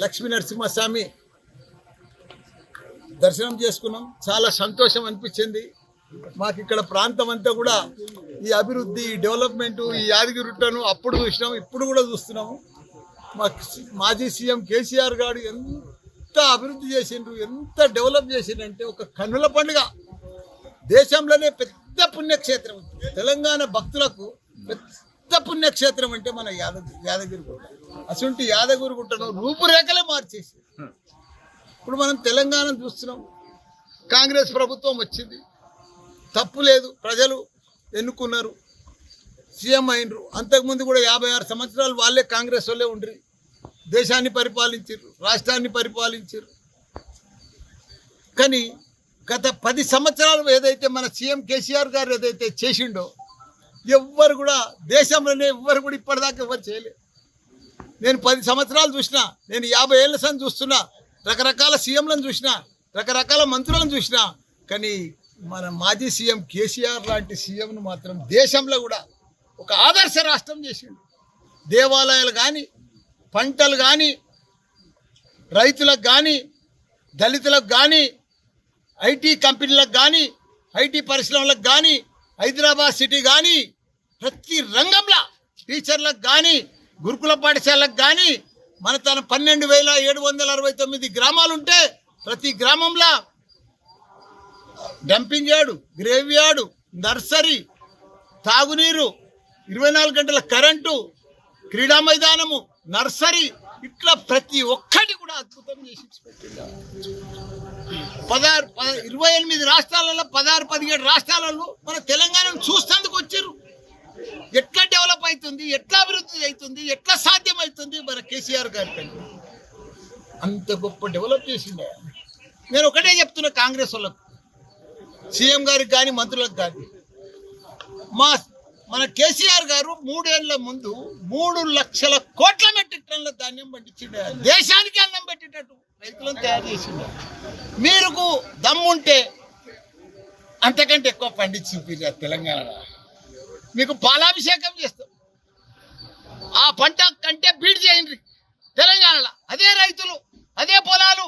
లక్ష్మీ నరసింహస్వామి దర్శనం చేసుకున్నాం. చాలా సంతోషం అనిపించింది. మాకు ఇక్కడ ప్రాంతం అంతా కూడా ఈ అభివృద్ధి, డెవలప్మెంటు, ఈ యాదగిరిగుట్టను అప్పుడు చూసినాము, ఇప్పుడు కూడా చూస్తున్నాము. మాజీ సీఎం కేసీఆర్ గారు ఎంత అభివృద్ధి చేసిండ్రు, ఎంత డెవలప్ చేసిండ్రంటే ఒక కన్నుల పండుగ. దేశంలోనే పెద్ద పుణ్యక్షేత్రం, తెలంగాణ భక్తులకు పెద్ద పుణ్యక్షేత్రం అంటే మన యాదగిరిగుట్ట. అటువంటి యాదగిరిగుట్టను రూపురేఖలే మార్చేసి ఇప్పుడు మనం తెలంగాణ చూస్తున్నాం. కాంగ్రెస్ ప్రభుత్వం వచ్చింది, తప్పు లేదు, ప్రజలు ఎన్నుకున్నారు, సీఎం అయినరు. అంతకుముందు కూడా 56 సంవత్సరాలు వాళ్ళే కాంగ్రెస్ వాళ్ళే ఉండ్రి, దేశాన్ని పరిపాలించారు, రాష్ట్రాన్ని పరిపాలించారు. కానీ గత 10 సంవత్సరాలు ఏదైతే మన సీఎం కేసీఆర్ గారు ఏదైతే చేసిండో ఎవ్వరు కూడా దేశంలోనే ఎవ్వరు కూడా ఇప్పటిదాకా ఎవరు చేయలేదు. నేను 10 సంవత్సరాలు చూసినా, నేను 50 ఏళ్ళ సంది చూస్తున్నా, రకరకాల సీఎంలను చూసినా, రకరకాల మంత్రులను చూసినా, కానీ మన మాజీ సీఎం కేసీఆర్ లాంటి సీఎంను మాత్రం దేశంలో కూడా ఒక ఆదర్శ రాష్ట్రం చేసిండు. దేవాలయాలు కానీ, పంటలు కానీ, రైతులకు కానీ, దళితులకు కానీ, ఐటీ కంపెనీలకు కానీ, ఐటీ పరిశ్రమలకు కానీ, హైదరాబాద్ సిటీ కానీ, ప్రతి రంగంలో టీచర్లకు కానీ, గురుకుల పాఠశాలకు కానీ, మన తన 12,769 గ్రామాలుంటే ప్రతి గ్రామంలో dumping yard, grave yard, nursery, తాగునీరు, 24 గంటల కరెంటు, క్రీడా మైదానము, నర్సరీ, ఇట్లా ప్రతి ఒక్కటి కూడా అద్భుతం చేసి పెట్టింది. 28 రాష్ట్రాలలో 16-17 రాష్ట్రాలలో మన తెలంగాణను చూస్తేందుకు వచ్చారు. ఎట్లా డెవలప్ అవుతుంది, ఎట్లా అభివృద్ధి అవుతుంది, ఎట్లా సాధ్యమవుతుంది మన కేసీఆర్ గారి కంటే అంత గొప్ప డెవలప్ చేసిండే. నేను ఒకటే చెప్తున్నా కాంగ్రెస్ వాళ్ళకు, సీఎం గారికి కానీ, మంత్రులకు కానీ, మన కేసీఆర్ గారు 3 ఏళ్ల ముందు 3 లక్షల కోట్ల మెట్రిక్ టన్నుల ధాన్యం పండించిండే, దేశానికి అన్నం పెట్టేటట్టు రైతులను తయారు చేసిండే. మీకు దమ్ముంటే అంతకంటే ఎక్కువ పండించి చూపించారు తెలంగాణలో. మీకు పాలాభిషేకం చేస్తాం. ఆ పంట కంటే బీడ్ చేయండి తెలంగాణలో. అదే రైతులు, అదే పొలాలు,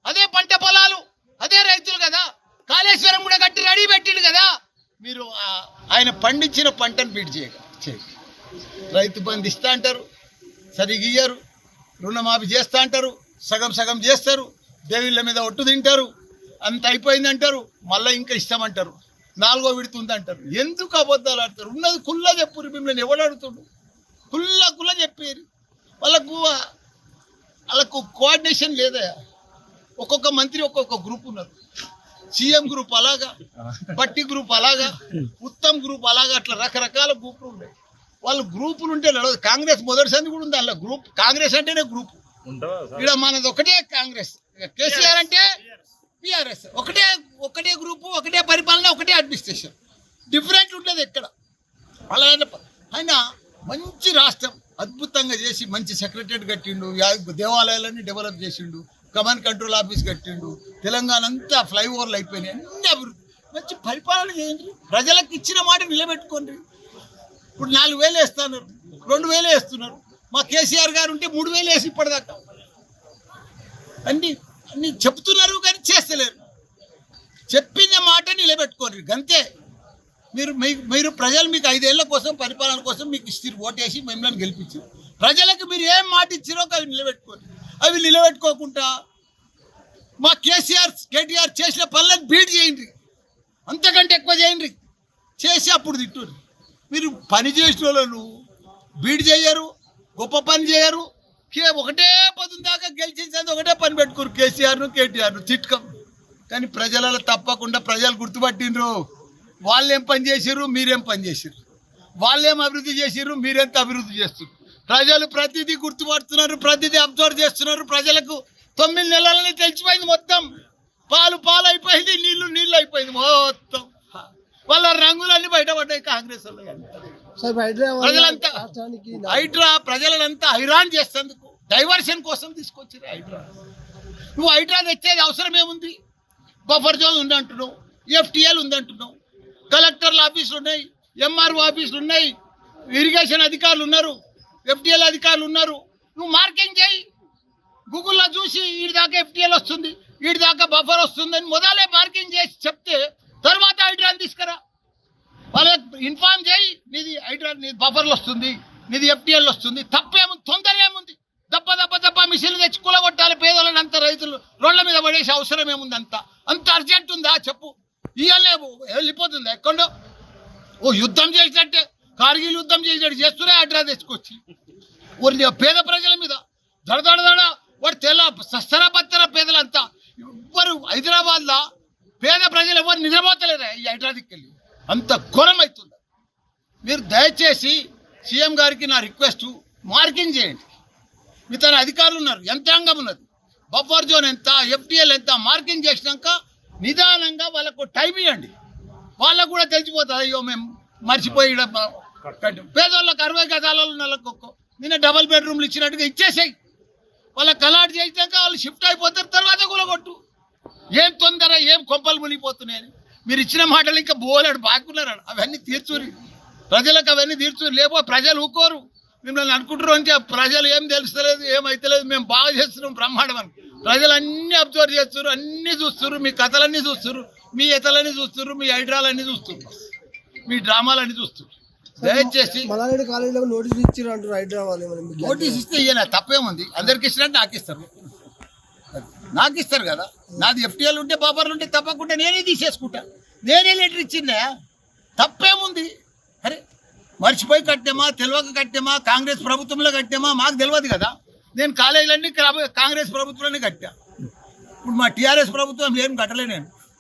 అదే పంట పొలాలు, అదే రైతులు కదా. కాళేశ్వరం కూడా కట్టి రెడీ పెట్టిండు కదా. మీరు ఆయన పండించిన పంటను బీడ్ చేయండి. రైతు బంధు ఇస్తా అంటారు, సరిగ్గా ఇయ్యరు. రుణమాఫీ చేస్తా అంటారు, సగం సగం చేస్తారు. దేవుళ్ళ మీద ఒట్టు తింటారు, అంత అయిపోయింది అంటారు, మళ్ళీ ఇంకా ఇస్తామంటారు, 4వ విడుతుంది అంటారు. ఎందుకు అబద్ధాలు ఆడతారు? ఉన్నది కుల్లా చెప్పురు. మిమ్మల్ని ఎవడు అడుగుతుండు? కుల్లా చెప్పారు. వాళ్ళకు కోఆర్డినేషన్ లేదా? ఒక్కొక్క మంత్రి ఒక్కొక్క గ్రూప్ ఉన్నారు. సీఎం గ్రూప్ అలాగా, పట్టి గ్రూప్ అలాగా, ఉత్తమ్ గ్రూప్ అలాగా, అట్లా రకరకాల గ్రూపులు ఉన్నాయి. వాళ్ళు గ్రూపులు ఉంటే నడవదు. కాంగ్రెస్ మొదటిసారి కూడా ఉంది అలా గ్రూప్. కాంగ్రెస్ అంటేనే గ్రూప్. ఇక్కడ మనది ఒకటే కాంగ్రెస్, కేసీఆర్ అంటే టీఆర్ఎస్. ఒకటే గ్రూపు, ఒకటే పరిపాలన, ఒకటే అడ్మినిస్ట్రేషన్. డిఫరెంట్ ఉండదు ఎక్కడ. అలా ఆయన మంచి రాష్ట్రం అద్భుతంగా చేసి మంచి సెక్రటరియట్ కట్టిండు, దేవాలయాలన్నీ డెవలప్ చేసిండు, కమాండ్ కంట్రోల్ ఆఫీస్ కట్టిండు, తెలంగాణ అంతా ఫ్లైఓవర్లు అయిపోయినాయి, అన్ని అభివృద్ధి. మంచి పరిపాలన చేయండి, ప్రజలకు ఇచ్చిన మాట నిలబెట్టుకోండి. ఇప్పుడు 4,000 వేస్తున్నారు, 2,000 వేస్తున్నారు. మా కేసీఆర్ గారు ఉంటే 3,000 వేసి ఇప్పటిదాకా అన్ని చెప్తున్నారు కానీ చేస్తలేరు. చెప్పిన మాట నిలబెట్టుకోండి గంతే. మీరు ప్రజలు మీకు 5 ఏళ్ల కోసం, పరిపాలన కోసం మీకు ఇస్తారు, ఓటేసి మిమ్మల్ని గెలిపించారు. ప్రజలకు మీరు ఏం మాట ఇచ్చారో అవి నిలబెట్టుకోండి. అవి నిలబెట్టుకోకుండా మా కేటీఆర్ చేసిన పనులను బీట్ చేయండి, అంతకంటే ఎక్కువ చేయండి, చేసి అప్పుడు తిట్టురు. మీరు పని చేసిన వాళ్ళను బీట్ చేయరు, గొప్ప పని చేయరు. ఒకటే పొద్దున దాకా గెలిచించేది ఒకటే పని పెట్టుకోరు, కేసీఆర్ను కేటీఆర్ను తిట్టుకం. కానీ ప్రజలలో తప్పకుండా ప్రజలు గుర్తుపట్టినరు. వాళ్ళేం పని చేసిర్రు, మీరేం పని చేసిర్రు, వాళ్ళేం అభివృద్ధి చేసిర్రు, మీరెంత అభివృద్ధి చేస్తున్నారు. ప్రజలు ప్రతిదీ గుర్తుపడుతున్నారు, ప్రతిదీ అబ్జర్వ్ చేస్తున్నారు. ప్రజలకు 9 నెలలని తెలిసిపోయింది. మొత్తం పాలు అయిపోయింది, నీళ్లు అయిపోయింది. మొత్తం వాళ్ళ రంగులన్నీ బయటపడ్డాయి కాంగ్రెస్ ప్రజలంతా హైరాన్ చేసేందుకు డైవర్షన్ కోసం తీసుకొచ్చారు హైడ్రా. నువ్వు హైడ్రా తెచ్చేది అవసరం ఏముంది? బఫర్ జోన్ ఉంది అంటున్నావు, FTL ఉంది అంటున్నావు, కలెక్టర్ల ఆఫీసులు ఉన్నాయి, MRO ఆఫీసులు ఉన్నాయి, ఇరిగేషన్ అధికారులు ఉన్నారు, FTL అధికారులు ఉన్నారు. నువ్వు మార్కింగ్ చేయి, గూగుల్లో చూసి వీడి దాకా ఎఫ్టీఎల్ వస్తుంది, వీడి దాకా బఫర్ వస్తుందని మొదలే మార్కింగ్ చేసి చెప్తే తర్వాత హైడ్రాని తీసుకురా. వాళ్ళకి ఇన్ఫార్మ్ చేయి, నీది హైడ్రా, నీది బఫర్లు వస్తుంది, నీది ఎఫ్టీఎల్ వస్తుంది. తప్పేముంది, తొందర ఏముంది? దప్ప మిషన్లు తెచ్చి కూలగొట్టాలి పేదలను, అంత రైతులు రోడ్ల మీద పడేసే అవసరం ఏముంది? అంత అర్జెంట్ ఉందా చెప్పు? ఇవాళ వెళ్ళిపోతుంది ఎక్కడో. ఓ యుద్ధం చేసినట్టే, కార్గిల్ యుద్ధం చేసినట్టు చేస్తూనే హైడ్రా తెచ్చుకొచ్చి పేద ప్రజల మీద దడదడదడ వాడు తెల్ల సస్తర పత్తర పేదలంతా. ఎవ్వరు హైదరాబాద్లో పేద ప్రజలు ఎవరు నిద్రపోతలేరా ఈ హైదరాబాద్కి వెళ్ళి? అంత ఘోరం అవుతుంది. మీరు దయచేసి సీఎం గారికి నా రిక్వెస్ట్, మార్కింగ్ చేయండి. మీ తన అధికారులు ఉన్నారు, యంత్రాంగం ఉన్నది, బఫర్ జోన్ ఎంత, ఎఫ్టీఎల్ ఎంత మార్కింగ్ చేసినాక నిదానంగా వాళ్ళకు టైం ఇవ్వండి. వాళ్ళకు కూడా తెలిసిపోతుంది, అయ్యో మేము మర్చిపోయి పేదోళ్ళకి 60 గజాలలో నెలకు నిన్న డబల్ బెడ్రూమ్లు ఇచ్చినట్టుగా ఇచ్చేసాయి. వాళ్ళకి అలాట్ చేసినాక వాళ్ళు షిఫ్ట్ అయిపోతారు, తర్వాత కూలగొట్టు. ఏం తొందర, ఏం కొంపలు మునిగిపోతున్నాయని మీరు ఇచ్చిన మాటలు ఇంకా బోలాడు బాగున్నారు. అవన్నీ తీర్చురి, ప్రజలకు అవన్నీ తీర్చురి. లేకపోతే ప్రజలు ఊకోరు, మిమ్మల్ని అనుకుంటారు అంటే ప్రజలు ఏం తెలుస్తలేదు, ఏమైతలేదు, మేము బాగా చేస్తున్నాం బ్రహ్మాండం అని. ప్రజలు అన్నీ అబ్జర్వ్ చేస్తారు, అన్నీ చూస్తారు, మీ కథలన్నీ చూస్తారు, మీ ఎతలన్నీ చూస్తారు, మీ హైడ్రాలన్నీ చూస్తారు, మీ డ్రామాలన్నీ చూస్తారు. దయచేసి మల్లారెడ్డి కాలేజీలో నోటీస్ ఇచ్చారు అంటారు హైడ్రా వాళ్ళు. నోటీస్ ఇస్తే ఇయ్యనా, తప్పేముంది? అందరికి ఇచ్చినట్టు నాకు ఇస్తారు కదా. నాది ఎఫ్టీఎల్ ఉంటే బఫర్లు ఉంటే తప్పకుండా నేనే తీసేసుకుంటా. నేనే లెటర్ ఇచ్చిందా, తప్పేముంది? అరే మర్చిపోయి కట్టామా, తెలియక కట్టామా, కాంగ్రెస్ ప్రభుత్వంలో కట్టామా మాకు తెలియదు కదా. నేను కాలేజీలన్నీ కాంగ్రెస్ ప్రభుత్వంలోనే కట్టా. ఇప్పుడు మా టీఆర్ఎస్ ప్రభుత్వం ఏం కట్టలే నేను.